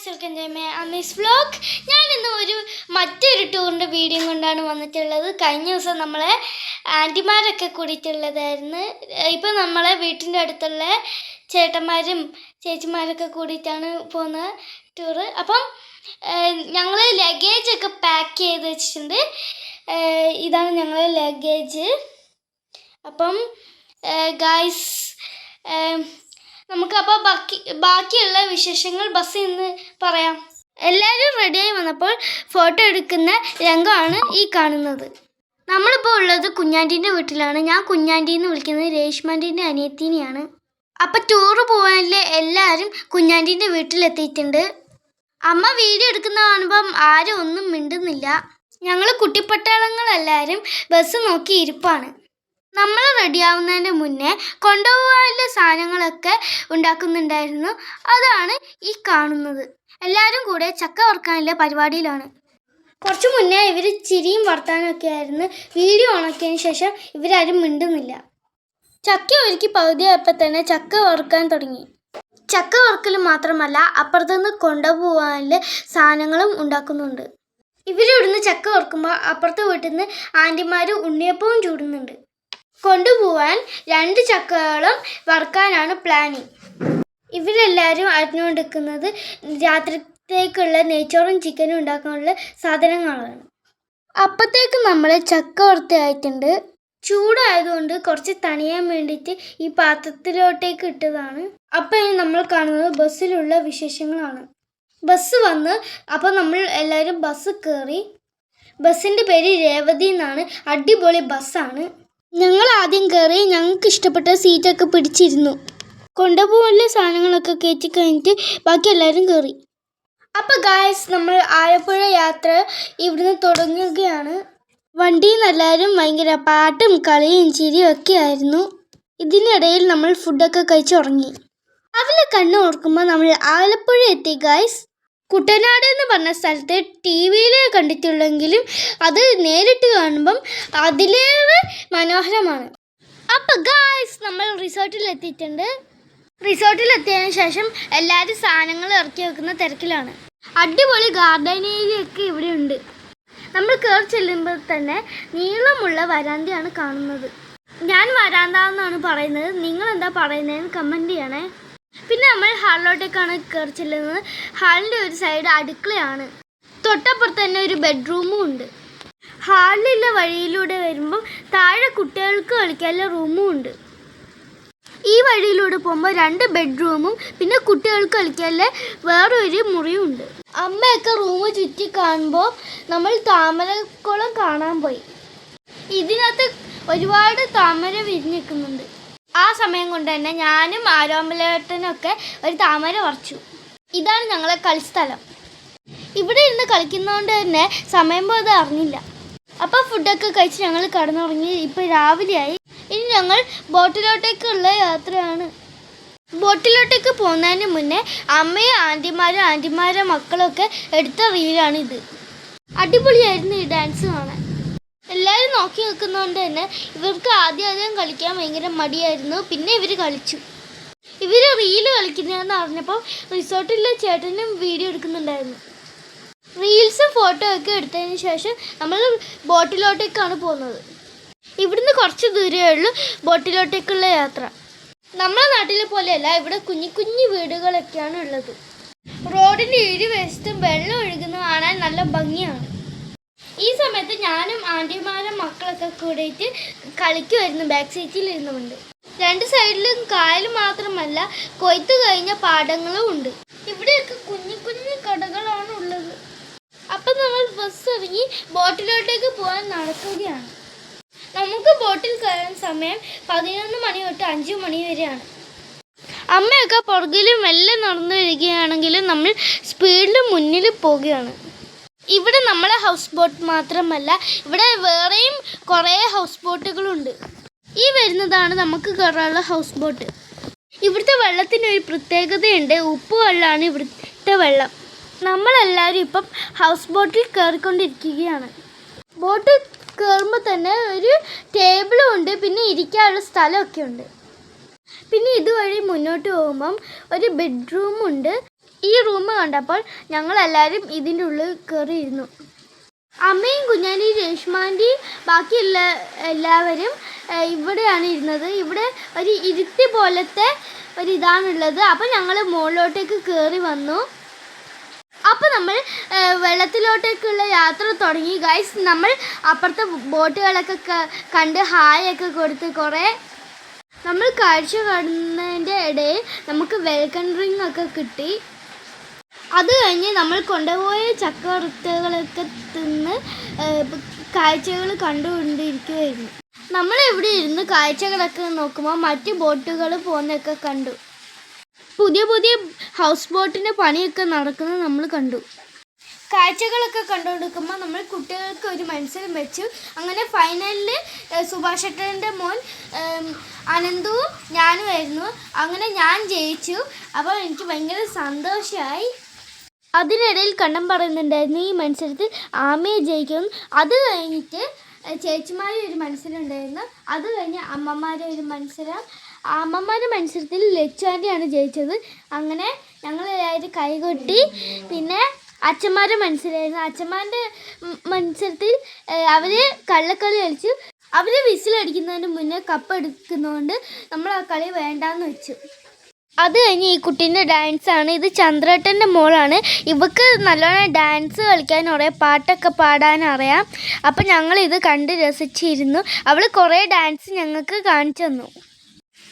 Welcome to അമീസ് vlog. ഞാൻ ഇന്ന് മറ്റൊരു ടൂറിൻ്റെ വീഡിയോ കൊണ്ടാണ് വന്നിട്ടുള്ളത്. കഴിഞ്ഞ ദിവസം നമ്മളെ ആൻറ്റിമാരൊക്കെ കൂടിയിട്ടുള്ളതായിരുന്നു. ഇപ്പം നമ്മളെ വീട്ടിൻ്റെ അടുത്തുള്ള ചേട്ടന്മാരും ചേച്ചിമാരൊക്കെ കൂടിയിട്ടാണ് പോകുന്ന ടൂറ്. അപ്പം ഞങ്ങൾ ലഗേജൊക്കെ പാക്ക് ചെയ്ത് വെച്ചിട്ടുണ്ട്. ഇതാണ് ഞങ്ങളെ ലഗേജ്. അപ്പം ഗായ്സ്, നമുക്കപ്പോൾ ബാക്കിയുള്ള വിശേഷങ്ങൾ ബസ്സിൽ നിന്ന് പറയാം. എല്ലാവരും റെഡിയായി വന്നപ്പോൾ ഫോട്ടോ എടുക്കുന്ന രംഗമാണ് ഈ കാണുന്നത്. നമ്മളിപ്പോൾ ഉള്ളത് കുഞ്ഞാൻ്റീൻ്റെ വീട്ടിലാണ്. ഞാൻ കുഞ്ഞാൻ്റീന്ന് വിളിക്കുന്നത് രേഷ്മാൻ്റീൻ്റെ അനിയത്തിനെയാണ്. അപ്പം ടൂറ് പോകാനില്ലേ എല്ലാവരും കുഞ്ഞാൻ്റീൻ്റെ വീട്ടിലെത്തിയിട്ടുണ്ട്. അമ്മ വീഡിയോ എടുക്കുന്ന കാണുമ്പം ആരും ഒന്നും മിണ്ടുന്നില്ല. ഞങ്ങൾ കുട്ടിപ്പട്ടാളങ്ങളെല്ലാവരും ബസ് നോക്കി ഇരിപ്പാണ്. നമ്മൾ റെഡിയാവുന്നതിന് മുന്നേ കൊണ്ടുപോകാനുള്ള സാധനങ്ങളൊക്കെ ഉണ്ടാക്കുന്നുണ്ടായിരുന്നു. അതാണ് ഈ കാണുന്നത്. എല്ലാവരും കൂടെ ചക്ക വറുക്കാനുള്ള പരിപാടിയിലാണ്. കുറച്ച് മുന്നേ ഇവർ ചിരിയും വർത്താനമൊക്കെ ആയിരുന്നു. വീഡിയോ ഓണാക്കിയതിന് ശേഷം ഇവരാരും മിണ്ടുന്നില്ല. ചക്ക ഒരുക്കി പകുതിയായപ്പോൾ തന്നെ ചക്ക വറുക്കാൻ തുടങ്ങി. ചക്ക വറുക്കൽ മാത്രമല്ല, അപ്പുറത്തുനിന്ന് കൊണ്ടുപോകാനുള്ള സാധനങ്ങളും ഉണ്ടാക്കുന്നുണ്ട്. ഇവരിവിടുന്ന് ചക്ക വറുക്കുമ്പോൾ അപ്പുറത്തെ വീട്ടിൽ നിന്ന് ആൻറ്റിമാർ ഉണ്ണിയപ്പവും ചൂടുന്നുണ്ട്. കൊണ്ടുപോകാൻ 2 ചക്കകളും വറുക്കാനാണ് പ്ലാനിങ്. ഇവരെല്ലാവരും അറിഞ്ഞുകൊണ്ടിരിക്കുന്നത് രാത്രിത്തേക്കുള്ള നെയ്ച്ചോറും ചിക്കനും ഉണ്ടാക്കാനുള്ള സാധനങ്ങളാണ്. അപ്പോഴത്തേക്ക് നമ്മൾ ചക്ക വറുത്തായിട്ടുണ്ട്. ചൂടായതുകൊണ്ട് കുറച്ച് തണിയാൻ വേണ്ടിയിട്ട് ഈ പാത്രത്തിലോട്ടേക്ക് ഇട്ടതാണ്. അപ്പം നമ്മൾ കാണുന്നത് ബസ്സിലുള്ള വിശേഷങ്ങളാണ്. ബസ് വന്ന് അപ്പോൾ നമ്മൾ എല്ലാവരും ബസ് കയറി. ബസ്സിൻ്റെ പേര് രേവതി എന്നാണ്. അടിപൊളി ബസ്സാണ്. ഞങ്ങൾ ആദ്യം കയറി. ഞങ്ങൾക്ക് ഇഷ്ടപ്പെട്ട സീറ്റൊക്കെ പിടിച്ചിരുന്നു. കൊണ്ടുപോകാനുള്ള സാധനങ്ങളൊക്കെ കയറ്റി കഴിഞ്ഞിട്ട് ബാക്കി എല്ലാവരും കയറി. അപ്പോൾ ഗായ്സ്, നമ്മൾ ആലപ്പുഴ യാത്ര ഇവിടുന്ന് തുടങ്ങുകയാണ്. വണ്ടിയിൽ നിന്ന് എല്ലാവരും ഭയങ്കര പാട്ടും കളിയും ചിരിയും ഒക്കെ ആയിരുന്നു. ഇതിനിടയിൽ നമ്മൾ ഫുഡൊക്കെ കഴിച്ചുറങ്ങി. രാവിലെ കണ്ണ് ഓർക്കുമ്പോൾ നമ്മൾ ആലപ്പുഴ എത്തി ഗായ്സ്. കുട്ടനാട് എന്ന് പറഞ്ഞ സ്ഥലത്ത് ടി വിയിൽ കണ്ടിട്ടുള്ളെങ്കിലും അത് നേരിട്ട് കാണുമ്പം അതിലേറെ മനോഹരമാണ്. അപ്പോൾ ഗായ്സ്, നമ്മൾ റിസോർട്ടിലെത്തിയിട്ടുണ്ട്. റിസോർട്ടിലെത്തിയതിന് ശേഷം എല്ലാവരും സാധനങ്ങൾ ഇറക്കി വെക്കുന്ന തിരക്കിലാണ്. അടിപൊളി ഗാർഡൻ ഏരിയയൊക്കെ ഇവിടെ ഉണ്ട്. നമ്മൾ കയറി ചെല്ലുമ്പോൾ തന്നെ നീളമുള്ള വരാന്തയാണ് കാണുന്നത്. ഞാൻ വരാന്ത എന്നാണ് പറയുന്നത്. നിങ്ങളെന്താ പറയുന്നതെന്ന് കമൻറ്റ് ചെയ്യണേ. പിന്നെ നമ്മൾ ഹാളിലോട്ടേക്കാണ് കയറി ചെല്ലുന്നത്. ഹാളിൻ്റെ ഒരു സൈഡ് അടുക്കളയാണ്. തൊട്ടപ്പുറത്ത് തന്നെ ഒരു ബെഡ്റൂമും ഉണ്ട്. ഹാളിലുള്ള വഴിയിലൂടെ വരുമ്പം താഴെ കുട്ടികൾക്ക് കളിക്കാനുള്ള റൂമും ഉണ്ട്. ഈ വഴിയിലൂടെ പോകുമ്പോൾ 2 ബെഡ്റൂമും പിന്നെ കുട്ടികൾക്ക് കളിക്കാനുള്ള വേറൊരു മുറിയും ഉണ്ട്. അമ്മയൊക്കെ റൂം ചുറ്റി കാണുമ്പോൾ നമ്മൾ താമരക്കുളം കാണാൻ പോയി. ഇതിനകത്ത് ഒരുപാട് താമര വിരിഞ്ഞിരിക്കുന്നുണ്ട്. ആ സമയം കൊണ്ട് തന്നെ ഞാനും ആരോമലേട്ടനൊക്കെ ഒരു താമര പറിച്ചു. ഇതാണ് ഞങ്ങളെ കളിസ്ഥലം. ഇവിടെ ഇരുന്ന് കളിക്കുന്നതുകൊണ്ട് തന്നെ സമയം പോയത് അറിഞ്ഞില്ല. അപ്പോൾ ഫുഡൊക്കെ കഴിച്ച് ഞങ്ങൾ കിടന്നുറങ്ങി. ഇപ്പോൾ രാവിലെയായി. ഇനി ഞങ്ങൾ ബോട്ടിലോട്ടേക്കുള്ള യാത്രയാണ്. ബോട്ടിലോട്ടേക്ക് പോകുന്നതിന് മുന്നേ അമ്മയും ആൻറ്റിമാരുടെ മക്കളൊക്കെ എടുത്ത റീലാണിത്. അടിപൊളിയായിരുന്നു ഈ ഡാൻസ് കാണാൻ. എല്ലാവരും നോക്കി നിൽക്കുന്നതുകൊണ്ട് തന്നെ ഇവർക്ക് ആദ്യം കളിക്കാൻ ഭയങ്കര മടിയായിരുന്നു. പിന്നെ ഇവർ കളിച്ചു. ഇവർ റീല് കളിക്കുന്നതെന്ന് അറിഞ്ഞപ്പോൾ റിസോർട്ടിലെ ചേട്ടനും വീഡിയോ എടുക്കുന്നുണ്ടായിരുന്നു. റീൽസും ഫോട്ടോ ഒക്കെ എടുത്തതിന് ശേഷം നമ്മൾ ബോട്ടിലോട്ടേക്കാണ് പോകുന്നത്. ഇവിടുന്ന് കുറച്ച് ദൂരമേ ഉള്ളൂ ബോട്ടിലോട്ടേക്കുള്ള യാത്ര. നമ്മുടെ നാട്ടിലെ പോലെയല്ല, ഇവിടെ കുഞ്ഞു വീടുകളൊക്കെയാണ് ഉള്ളത്. റോഡിൻ്റെ ഇരുവശത്തും വെള്ളം ഒഴുകുന്നത് കാണാൻ നല്ല ഭംഗിയാണ്. ഈ സമയത്ത് ഞാനും ആൻറ്റിമാരുടെ മക്കളൊക്കെ കൂടിയിട്ട് കളിക്കുമായിരുന്നു. ബാക്ക് സീറ്റിൽ ഇരുന്നുകൊണ്ട്. 2 സൈഡിലും കായൽ മാത്രമല്ല, കൊയ്ത്ത് കഴിഞ്ഞ പാടങ്ങളും ഉണ്ട്. ഇവിടെയൊക്കെ കുഞ്ഞു കടകളാണ് ഉള്ളത്. അപ്പം നമ്മൾ ബസ് ഇറങ്ങി ബോട്ടിലോട്ടേക്ക് പോകാൻ നടക്കുകയാണ്. നമുക്ക് ബോട്ടിൽ കയറാൻ സമയം 11 മണി തൊട്ട് 5 മണി വരെയാണ്. അമ്മയൊക്കെ പുറകിലും മെല്ലെ നടന്നു വരികയാണെങ്കിലും നമ്മൾ സ്പീഡിൽ മുന്നിൽ പോവുകയാണ്. ഇവിടെ നമ്മളെ ഹൗസ് ബോട്ട് മാത്രമല്ല, ഇവിടെ വേറെയും കുറേ ഹൗസ് ബോട്ടുകളുണ്ട്. ഈ വരുന്നതാണ് നമുക്ക് കയറാനുള്ള ഹൗസ് ബോട്ട്. ഇവിടുത്തെ വെള്ളത്തിനൊരു പ്രത്യേകതയുണ്ട്. ഉപ്പ് വെള്ളമാണ് ഇവിടുത്തെ വെള്ളം. നമ്മളെല്ലാവരും ഇപ്പം ഹൗസ് ബോട്ടിൽ കയറിക്കൊണ്ടിരിക്കുകയാണ്. ബോട്ട് കയറുമ്പോൾ തന്നെ ഒരു ടേബിളും ഉണ്ട്. പിന്നെ ഇരിക്കാനുള്ള സ്ഥലമൊക്കെ ഉണ്ട്. പിന്നെ ഇതുവഴി മുന്നോട്ട് പോകുമ്പം ഒരു ബെഡ്റൂമുണ്ട്. ഈ റൂം കണ്ടപ്പോൾ ഞങ്ങളെല്ലാവരും ഇതിൻ്റെ ഉള്ളിൽ കയറിയിരുന്നു. അമ്മയും കുഞ്ഞാൻ്റെയും രേഷ്മാൻ്റെയും ബാക്കിയുള്ള എല്ലാവരും ഇവിടെയാണ് ഇരുന്നത്. ഇവിടെ ഒരു ഇരുത്തി പോലത്തെ ഒരിതാണുള്ളത്. അപ്പോൾ ഞങ്ങൾ മുകളിലോട്ടേക്ക് കയറി വന്നു. അപ്പോൾ നമ്മൾ വെള്ളത്തിലോട്ടേക്കുള്ള യാത്ര തുടങ്ങി ഗൈസ്. നമ്മൾ അപ്പുറത്തെ ബോട്ടുകളൊക്കെ കണ്ട് ഹായൊക്കെ കൊടുത്ത് കുറേ നമ്മൾ കാഴ്ച കാണുന്നതിൻ്റെ ഇടയിൽ നമുക്ക് വെൽക്കം ഡ്രിങ്ക് ഒക്കെ കിട്ടി. അത് കഴിഞ്ഞ് നമ്മൾ കൊണ്ടുപോയ ചക്കവറുത്തകളൊക്കെ തിന്ന് കാഴ്ചകൾ കണ്ടുകൊണ്ടിരിക്കുകയായിരുന്നു. നമ്മളിവിടെ ഇരുന്ന് കാഴ്ചകളൊക്കെ നോക്കുമ്പോൾ മറ്റ് ബോട്ടുകൾ പോകുന്നതൊക്കെ കണ്ടു. പുതിയ പുതിയ ഹൗസ് ബോട്ടിൻ്റെ പണിയൊക്കെ നടക്കുന്നത് നമ്മൾ കണ്ടു. കാഴ്ചകളൊക്കെ കണ്ടുകൊടുക്കുമ്പോൾ നമ്മൾ കുട്ടികൾക്ക് ഒരു മത്സരം വെച്ചു. അങ്ങനെ ഫൈനലിൽ സുഭാഷ് ചേട്ടൻ്റെ മോൻ അനന്തുവും ഞാനുമായിരുന്നു. അങ്ങനെ ഞാൻ ജയിച്ചു. അപ്പോൾ എനിക്ക് ഭയങ്കര സന്തോഷമായി. അതിനിടയിൽ കണ്ണൻ പറയുന്നുണ്ടായിരുന്നു ഈ മത്സരത്തിൽ ആമയെ ജയിക്കും. അത് കഴിഞ്ഞിട്ട് ചേച്ചിമാരുടെ ഒരു മത്സരം ഉണ്ടായിരുന്നു. അത് കഴിഞ്ഞ് അമ്മമാരുടെ ഒരു മത്സരം. അമ്മമാരുടെ മത്സരത്തിൽ ലച്ചു ആൻ്റിയാണ് ജയിച്ചത്. അങ്ങനെ ഞങ്ങളെല്ലാവരും കൈകൊട്ടി. പിന്നെ അച്ഛന്മാരുടെ മത്സരമായിരുന്നു. അച്ഛന്മാരുടെ മത്സരത്തിൽ അവർ കള്ളക്കളി കളിച്ചു. അവർ വിസിലടിക്കുന്നതിന് മുന്നേ കപ്പ് എടുക്കുന്നതുകൊണ്ട് നമ്മൾ ആ കളി വേണ്ടാന്ന് വെച്ചു. അത് കഴിഞ്ഞ് ഈ കുട്ടീൻ്റെ ഡാൻസാണ്. ഇത് ചന്ദ്രേട്ടൻ്റെ മോളാണ്. ഇവക്ക് നല്ലോണം ഡാൻസ് കളിക്കാൻ അറിയാം, പാട്ടൊക്കെ പാടാനറിയാം. അപ്പം ഞങ്ങളിത് കണ്ട് രസിച്ചിരുന്നു. അവൾ കുറേ ഡാൻസ് ഞങ്ങൾക്ക് കാണിച്ചു തന്നു.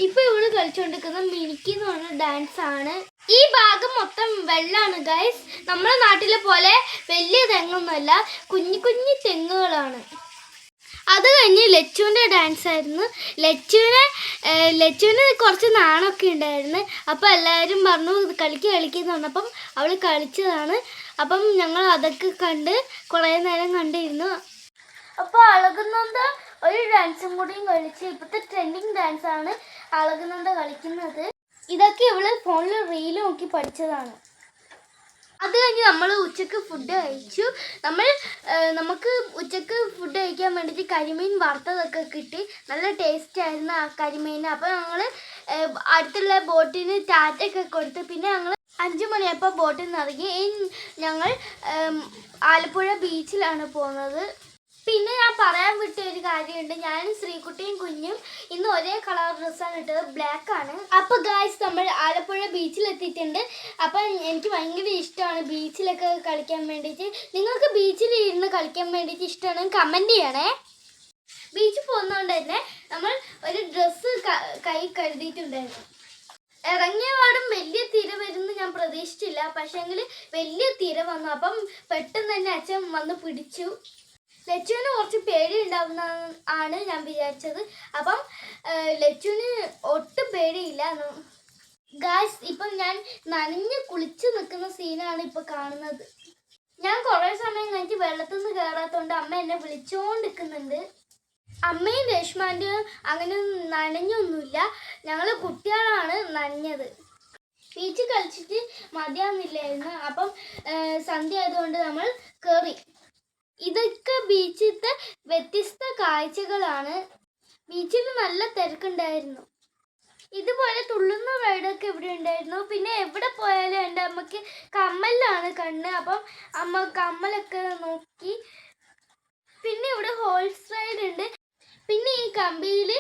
ഇപ്പോൾ ഇവള് കളിച്ചുകൊണ്ടിരിക്കുന്ന മിനിക്ക് എന്ന് പറഞ്ഞ ഡാൻസാണ്. ഈ ഭാഗം മൊത്തം വെള്ളമാണ് ഗൈസ്. നമ്മുടെ നാട്ടിലെ പോലെ വലിയ തെങ്ങൊന്നുമല്ല, കുഞ്ഞു കുഞ്ഞു തെങ്ങുകളാണ്. അത് കഴിഞ്ഞ് ലച്ചുവിൻ്റെ ഡാൻസായിരുന്നു. ലച്ചുവിന് കുറച്ച് നാണമൊക്കെ ഉണ്ടായിരുന്നു. അപ്പോൾ എല്ലാവരും പറഞ്ഞു കളിക്കുന്നു പറഞ്ഞപ്പം അവൾ കളിച്ചതാണ്. അപ്പം ഞങ്ങൾ അതൊക്കെ കണ്ട് കുറേ നേരം കണ്ടിരുന്നു. അപ്പോൾ അളകുന്നോന്ത ഒരു ഡാൻസും കൂടിയും കളിച്ച്. ഇപ്പോഴത്തെ ട്രെൻഡിങ് ഡാൻസാണ് അളകുന്നോന്ത കളിക്കുന്നത്. ഇതൊക്കെ ഇവള് ഫോണിൽ റീല് നോക്കി പഠിച്ചതാണ്. അത് കഴിഞ്ഞ് നമ്മൾ ഉച്ചക്ക് ഫുഡ് കഴിച്ചു. നമുക്ക് ഉച്ചക്ക് ഫുഡ് കഴിക്കാൻ വേണ്ടിയിട്ട് കരിമീൻ വറുത്തതൊക്കെ കിട്ടി. നല്ല ടേസ്റ്റ് ആയിരുന്നു ആ കരിമീൻ. അപ്പോൾ ഞങ്ങൾ അടുത്തുള്ള ബോട്ടിന് ടാറ്റൊക്കെ കൊടുത്ത് പിന്നെ ഞങ്ങൾ 5 മണിയായപ്പോൾ ബോട്ടിൽ നിന്ന് ഇറങ്ങി. ഞങ്ങൾ ആലപ്പുഴ ബീച്ചിലാണ് പോകുന്നത്. പിന്നെ ഞാൻ പറയാൻ വിട്ട ഒരു കാര്യമുണ്ട്. ഞാനും ശ്രീകുട്ടിയും കുഞ്ഞും ഇന്ന് ഒരേ കളർ ഡ്രസ്സാണ് ഇട്ടത്, ബ്ലാക്ക് ആണ്. അപ്പോൾ ഗായ്സ് നമ്മൾ ആലപ്പുഴ ബീച്ചിലെത്തിയിട്ടുണ്ട്. അപ്പം എനിക്ക് ഭയങ്കര ഇഷ്ടമാണ് ബീച്ചിലൊക്കെ കളിക്കാൻ വേണ്ടിയിട്ട്. നിങ്ങൾക്ക് ബീച്ചിൽ ഇരുന്ന് കളിക്കാൻ വേണ്ടിയിട്ട് ഇഷ്ടമാണ് കമൻറ്റ് ചെയ്യണേ. ബീച്ചിൽ പോകുന്നതുകൊണ്ട് തന്നെ നമ്മൾ ഒരു ഡ്രസ്സ് കൈ കരുതിയിട്ടുണ്ടായിരുന്നു. ഇറങ്ങിയ പാടും വലിയ തിര വരുമെന്ന് ഞാൻ പ്രതീക്ഷിച്ചില്ല. പക്ഷേങ്കിൽ വലിയ തിര വന്നു. അപ്പം പെട്ടെന്ന് തന്നെ അച്ഛൻ വന്ന് പിടിച്ചു. ലച്ചുവിന് കുറച്ച് പേടി ഉണ്ടാവുന്ന ആണ് ഞാൻ വിചാരിച്ചത്. അപ്പം ലച്ചുവിന് ഒട്ടും പേടിയില്ല. ഗായ്സ് ഇപ്പം ഞാൻ നനഞ്ഞ് കുളിച്ച് നിൽക്കുന്ന സീനാണ് ഇപ്പോൾ കാണുന്നത്. ഞാൻ കുറേ സമയം കഴിഞ്ഞിട്ട് വെള്ളത്തിൽ നിന്ന് കയറാത്തതുകൊണ്ട് അമ്മ എന്നെ വിളിച്ചുകൊണ്ടിരിക്കുന്നുണ്ട്. അമ്മയും രേഷ്മാൻ്റെയും അങ്ങനെ നനഞ്ഞൊന്നുമില്ല. ഞങ്ങൾ കുട്ടികളാണ് നനഞ്ഞത്. ബീച്ചിൽ കളിച്ചിട്ട് മതിയാവുന്നില്ലായിരുന്നു. അപ്പം സന്ധ്യ ആയതുകൊണ്ട് നമ്മൾ കയറി. ഇതൊക്കെ ബീച്ചിലത്തെ വ്യത്യസ്ത കാഴ്ചകളാണ്. ബീച്ചിൽ നല്ല തിരക്കുണ്ടായിരുന്നു. ഇതുപോലെ തുള്ളുന്ന റൈഡൊക്കെ ഇവിടെ ഉണ്ടായിരുന്നു. പിന്നെ എവിടെ പോയാലും എൻ്റെ അമ്മയ്ക്ക് കമ്മലിലാണ് കണ്ണ്. അപ്പം അമ്മ കമ്മലൊക്കെ നോക്കി. പിന്നെ ഇവിടെ ഹോഴ്സ് റൈഡ് ഉണ്ട്. പിന്നെ ഈ കമ്പിയിൽ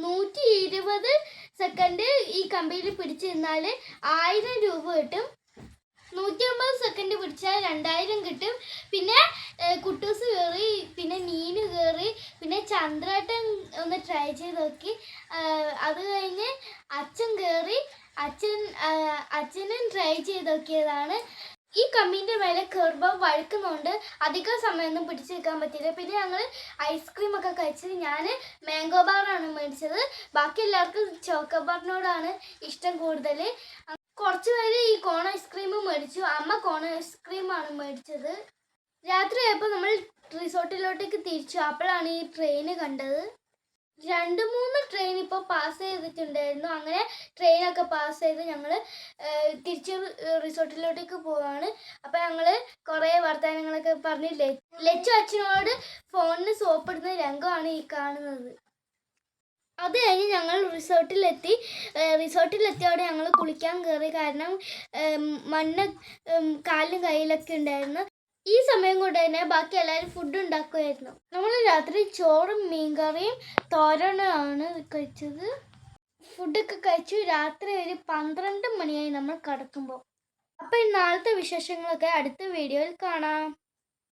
120 സെക്കൻഡ് ഈ കമ്പിയിൽ പിടിച്ച് നിന്നാൽ 1000 രൂപ കിട്ടും. 150 സെക്കൻഡ് പിടിച്ചാൽ 2000 കിട്ടും. പിന്നെ കുട്ടൂസ് കയറി, പിന്നെ നീനു കയറി, പിന്നെ ചന്ദ്രേട്ടൻ ഒന്ന് ട്രൈ ചെയ്ത് നോക്കി. അത് കഴിഞ്ഞ് അച്ഛൻ കയറി, അച്ഛനും ട്രൈ ചെയ്ത് നോക്കിയതാണ്. ഈ കമ്മീൻ്റെ മേലെ കയറുമ്പോൾ വഴുക്കുന്നുണ്ട്. അധികം സമയമൊന്നും പിടിച്ച് നിൽക്കാൻ പറ്റില്ല. പിന്നെ ഞങ്ങൾ ഐസ്ക്രീമൊക്കെ കഴിച്ചത്. ഞാൻ മാംഗോ ബാറാണ് മേടിച്ചത്. ബാക്കി എല്ലാവർക്കും ചോക്കോബാറിനോടാണ് ഇഷ്ടം കൂടുതൽ. കുറച്ച് പേര് ഈ കോൺ ഐസ്ക്രീം മേടിച്ചു. അമ്മ കോൺ ഐസ്ക്രീമാണ് മേടിച്ചത്. രാത്രിയായപ്പോൾ നമ്മൾ റിസോർട്ടിലോട്ടേക്ക് തിരിച്ചു. അപ്പോഴാണ് ഈ ട്രെയിന് കണ്ടത്. 2-3 ട്രെയിൻ ഇപ്പോൾ പാസ് ചെയ്തിട്ടുണ്ടായിരുന്നു. അങ്ങനെ ട്രെയിനൊക്കെ പാസ് ചെയ്ത് ഞങ്ങൾ തിരിച്ച് റിസോർട്ടിലോട്ടേക്ക് പോവാണ്. അപ്പോൾ ഞങ്ങൾ കുറേ വർത്തമാനങ്ങളൊക്കെ പറഞ്ഞ് ലച്ചു അച്ഛനോട് ഫോണിന് സോപ്പിടുന്ന രംഗമാണ് ഈ കാണുന്നത്. അത് കഴിഞ്ഞ് ഞങ്ങൾ റിസോർട്ടിലെത്തിയോടെ ഞങ്ങൾ കുളിക്കാൻ കയറി. കാരണം മണ്ണ് കാലിലും കയ്യിലൊക്കെ ഉണ്ടായിരുന്നു. ഈ സമയം കൊണ്ട് തന്നെ ബാക്കി എല്ലാവരും ഫുഡ് ഉണ്ടാക്കുമായിരുന്നു. നമ്മൾ രാത്രി ചോറും മീൻകറിയും തോരനുമാണ് കഴിച്ചത്. ഫുഡൊക്കെ കഴിച്ചു രാത്രി ഒരു 12 മണിയായി നമ്മൾ കിടക്കുമ്പോൾ. അപ്പോൾ നാളത്തെ വിശേഷങ്ങളൊക്കെ അടുത്ത വീഡിയോയിൽ കാണാം.